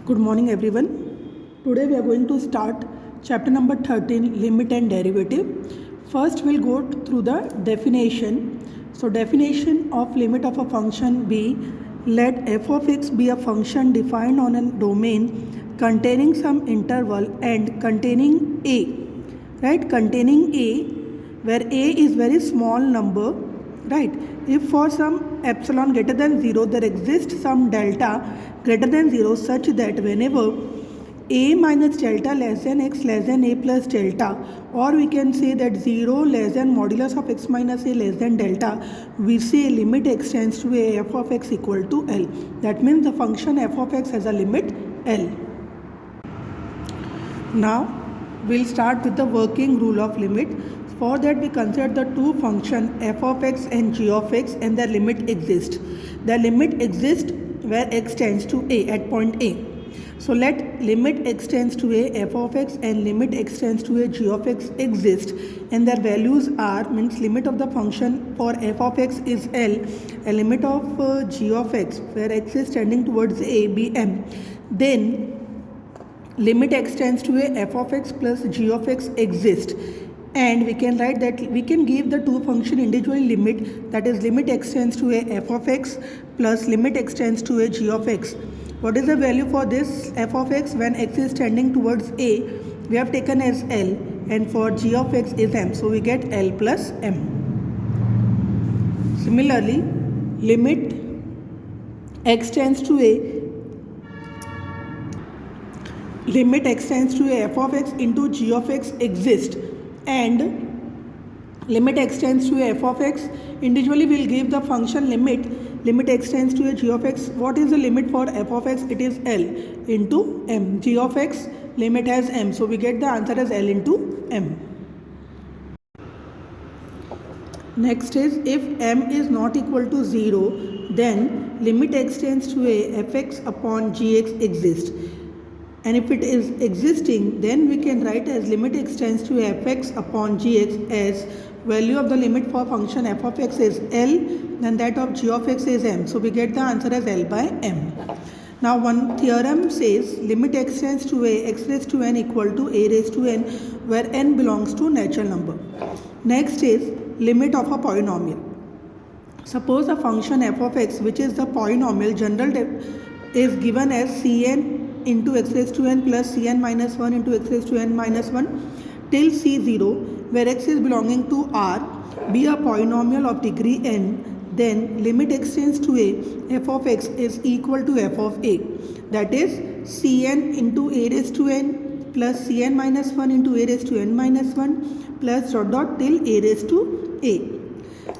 Good morning everyone. Today we are going to start chapter number 13, limit and derivative. First we'll go through the definition. So definition of limit of a function be, let f of x be a function defined on a domain containing some interval and containing a, right? Containing a, where a is very small number, right? If for some epsilon greater than 0 there exists some delta greater than 0 such that whenever a minus delta less than x less than a plus delta, or we can say that 0 less than modulus of x minus a less than delta, we say limit x tends to a f of x equal to L. That means the function f of x has a limit L. Now we'll start with the working rule of limit. For that we consider the two functions f of x and g of x and their limit exists. The limit exists where x tends to a at point A. So let limit x tends to a f of x and limit x tends to a g of x exist, and their values are, means limit of the function for f of x is L, a limit of g of x where x is tending towards a be m. Then limit x tends to a f of x plus g of x exist, and we can write that we can give the two function individual limit, that is limit x tends to a f of x plus limit x tends to a g of x. What is the value for this f of x when x is tending towards a? We have taken as L, and for g of x is m, so we get L plus m. Similarly, limit x tends to a f of x into g of x exist, and limit x tends to a f of x individually will give the function limit x tends to a g of x. What is the limit for f of x? It is L into m. G of x limit has m, so we get the answer as L into m. Next is, if m is not equal to 0, then limit x tends to a fx upon gx exists. And if it is existing, then we can write as limit x tends to fx upon gx as value of the limit for function f of x is L, and that of g of x is m. So we get the answer as L by m. Now one theorem says limit x tends to a x raised to n equal to a raised to n, where n belongs to natural number. Next is limit of a polynomial. Suppose a function f of x, which is the polynomial general is given as Cn into x raised to n plus Cn minus 1 into x raised to n minus 1 till C0, where x is belonging to R, be a polynomial of degree n, then limit x tends to a f of x is equal to f of a, that is Cn into a raised to n plus Cn minus 1 into a raised to n minus 1 plus dot dot till a raised to a.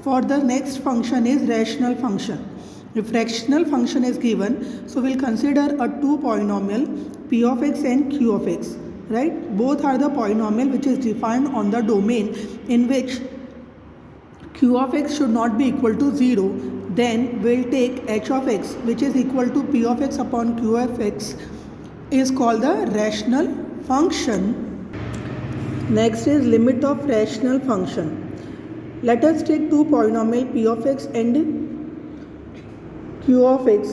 For the next function is rational function. If fractional function is given, so we'll consider a two polynomial p of x and q of x, right? Both are the polynomial which is defined on the domain in which q of x should not be equal to 0. Then we'll take h of x, which is equal to p of x upon q of x, is called the rational function. Next is limit of rational function. Let us take two polynomial p of x and q of x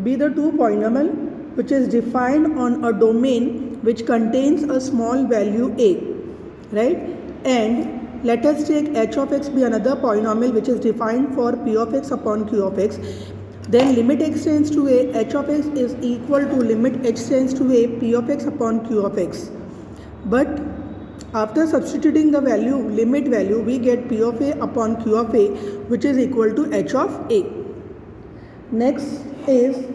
be the two polynomial which is defined on a domain which contains a small value a, right? And let us take h of x be another polynomial which is defined for p of x upon q of x. Then limit x tends to a h of x is equal to limit h tends to a p of x upon q of x. But after substituting the value, limit value, we get p of a upon q of a, which is equal to h of a. Next is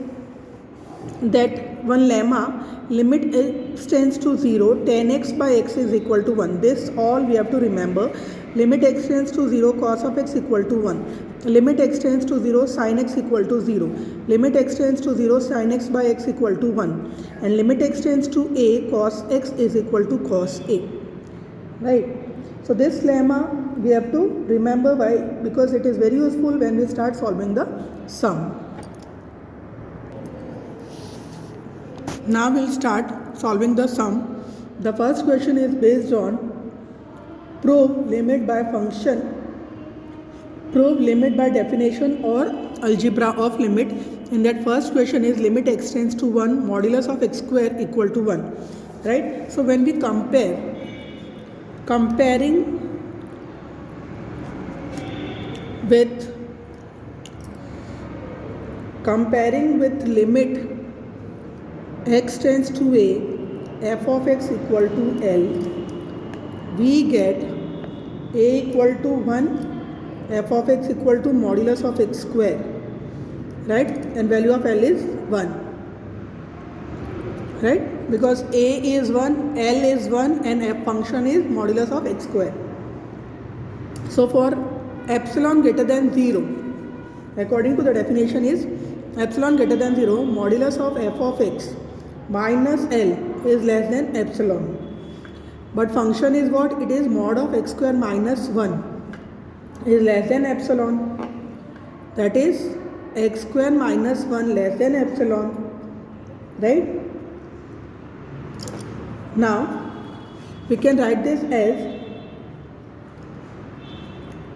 that one lemma, limit x tends to 0, tan x by x is equal to 1. This all we have to remember. Limit x tends to 0, cos of x equal to 1. Limit x tends to 0, sin x equal to 0. Limit x tends to 0, sin x by x equal to 1. And limit x tends to a, cos x is equal to cos a. Right? So this lemma we have to remember. Why? Because it is very useful when we start solving the sum. Now we'll start solving the sum. The first question is based on prove limit by function, prove limit by definition or algebra of limit in that first question is limit x tends to 1, modulus of x square equal to 1, right? So when we comparing with limit x tends to a, f of x equal to L, we get a equal to 1, f of x equal to modulus of x square, right? And value of L is 1, right? Because a is 1, L is 1 and f function is modulus of x square. So for epsilon greater than 0, according to the definition is epsilon greater than 0, modulus of f of x minus L is less than epsilon. But function is what? It is mod of x square minus 1 is less than epsilon. That is x square minus 1 less than epsilon, right? Now we can write this as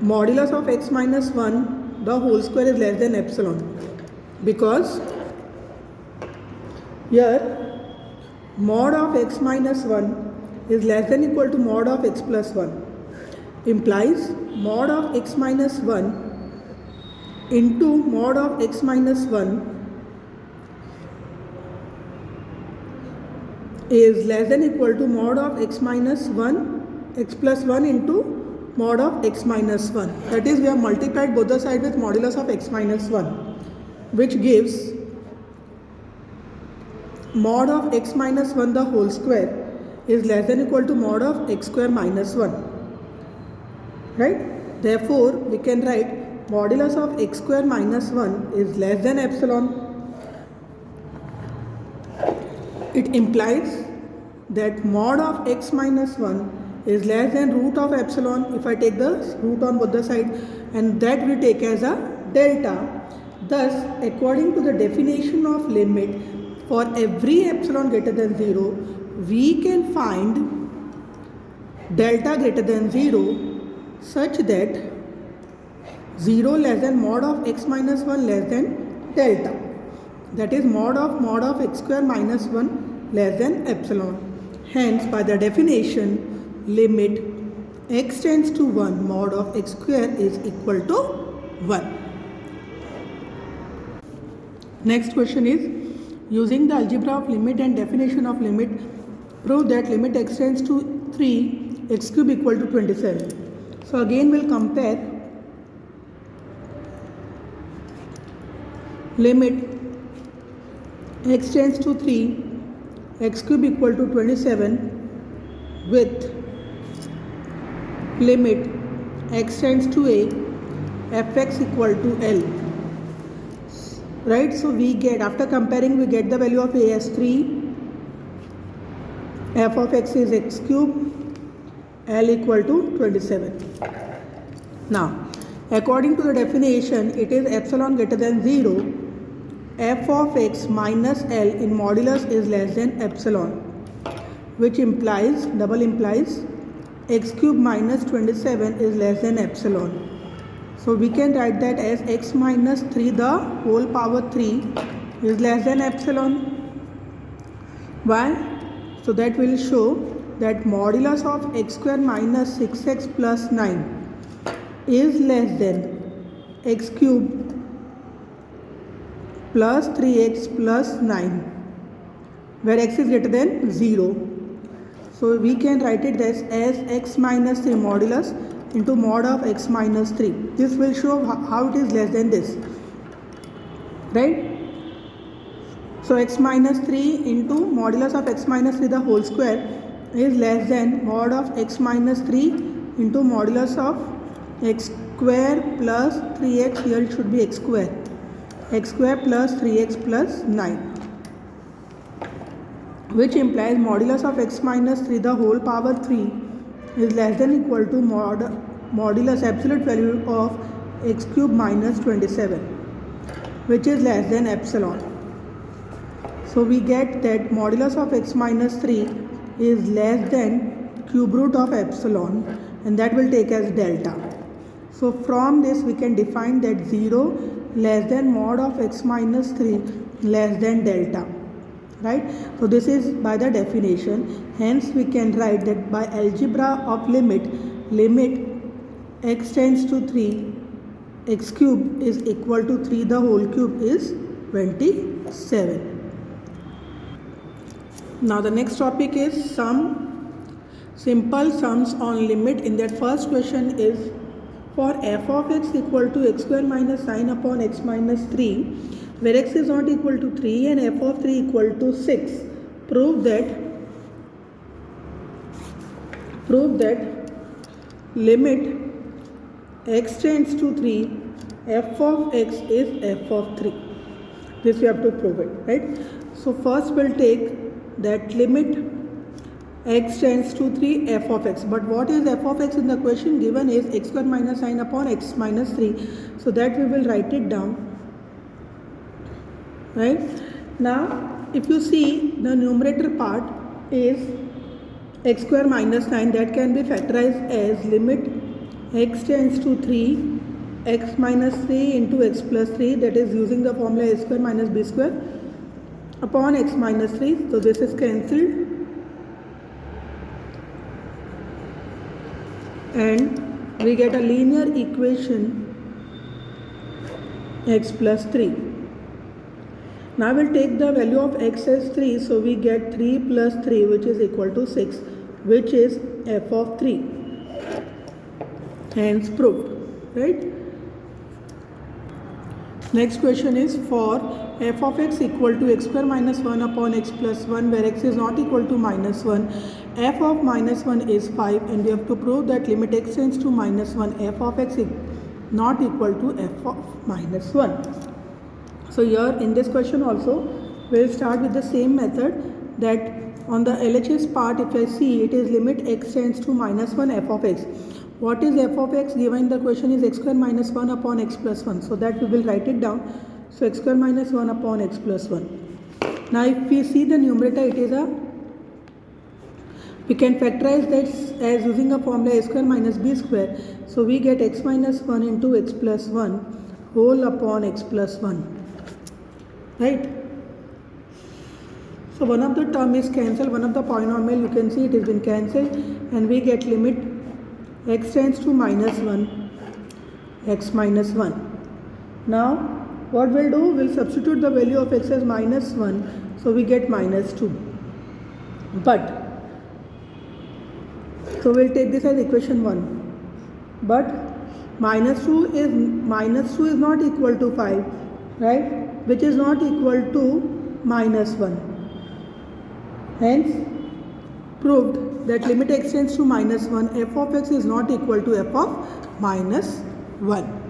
modulus of x minus 1 the whole square is less than epsilon, because here mod of x minus 1 is less than equal to mod of x plus 1, implies mod of x minus 1 into mod of x minus 1 is less than equal to mod of x minus 1, x plus 1 into mod of x minus 1. That is, we have multiplied both the sides with modulus of x minus 1, which gives mod of x minus 1 the whole square is less than equal to mod of x square minus 1, right? Therefore, we can write modulus of x square minus 1 is less than epsilon. It implies that mod of x minus 1 is less than root of epsilon if I take the root on both the sides, and that we take as a delta. Thus, according to the definition of limit, for every epsilon greater than 0, we can find delta greater than 0 such that 0 less than mod of x minus 1 less than delta. That is mod of x square minus 1 less than epsilon. Hence, by the definition, limit x tends to 1 mod of x square is equal to 1. Next question is, using the algebra of limit and definition of limit, prove that limit x tends to 3, x cube equal to 27. So again we'll compare limit x tends to 3, x cube equal to 27 with limit x tends to a, fx equal to L. Right, so we get, after comparing, we get the value of a as 3, f of x is x cube, L equal to 27. Now, according to the definition, it is epsilon greater than 0, f of x minus L in modulus is less than epsilon, which implies, double implies, x cube minus 27 is less than epsilon. So we can write that as x minus 3 the whole power 3 is less than epsilon. Why? So that will show that modulus of x square minus 6x plus 9 is less than x cube plus 3x plus 9, where x is greater than 0. So we can write it as x minus 3 modulus into mod of x minus 3. This will show how it is less than this, right? So x minus 3 into modulus of x minus 3 the whole square is less than mod of x minus 3 into modulus of x square plus 3x, here it should be x square plus 3x plus 9, which implies modulus of x minus 3 the whole power 3 is less than equal to modulus absolute value of x cube minus 27, which is less than epsilon. So we get that modulus of x minus 3 is less than cube root of epsilon, and that will take as delta. So from this we can define that 0 less than mod of x minus 3 less than delta, right? So this is by the definition. Hence we can write that by algebra of limit x tends to 3, x cube is equal to 3 the whole cube is 27. Now the next topic is simple sums on limit. In that first question is for f of x equal to x square minus sine upon x minus 3, where x is not equal to 3 and f of 3 equal to 6. Prove that limit x tends to 3, f of x is f of 3. This we have to prove it, right? So first we'll take that limit x tends to 3 f of x. But what is f of x in the question given is x square minus sine upon x minus 3. So that we will write it down, right? Now if you see the numerator part is x square minus 9, that can be factorized as limit x tends to 3 x minus 3 into x plus 3, that is using the formula a square minus b square upon x minus 3. So this is cancelled and we get a linear equation x plus 3. Now we'll take the value of x as 3, so we get 3 plus 3 which is equal to 6, which is f of 3. Hence proved, right? Next question is for f of x equal to x square minus 1 upon x plus 1, where x is not equal to minus 1, f of minus 1 is 5, and we have to prove that limit x tends to minus 1, f of x is not equal to f of minus 1. So here in this question also we'll start with the same method, that on the LHS part if I see it is limit x tends to minus 1 f of x. What is f of x given in the question is x square minus 1 upon x plus 1. So that we will write it down. So x square minus 1 upon x plus 1. Now if we see the numerator, it is we can factorize that as using a formula a square minus b square. So we get x minus 1 into x plus 1 whole upon x plus 1. Right? So one of the term is cancelled, one of the polynomial you can see it has been cancelled, and we get limit x tends to minus 1 x minus 1. Now what we'll do, we'll substitute the value of x as minus 1, so we get minus 2. But so we'll take this as equation 1. But minus 2 is not equal to 5, right? Which is not equal to minus 1. Hence proved that limit x tends to minus 1, f of x is not equal to f of minus 1.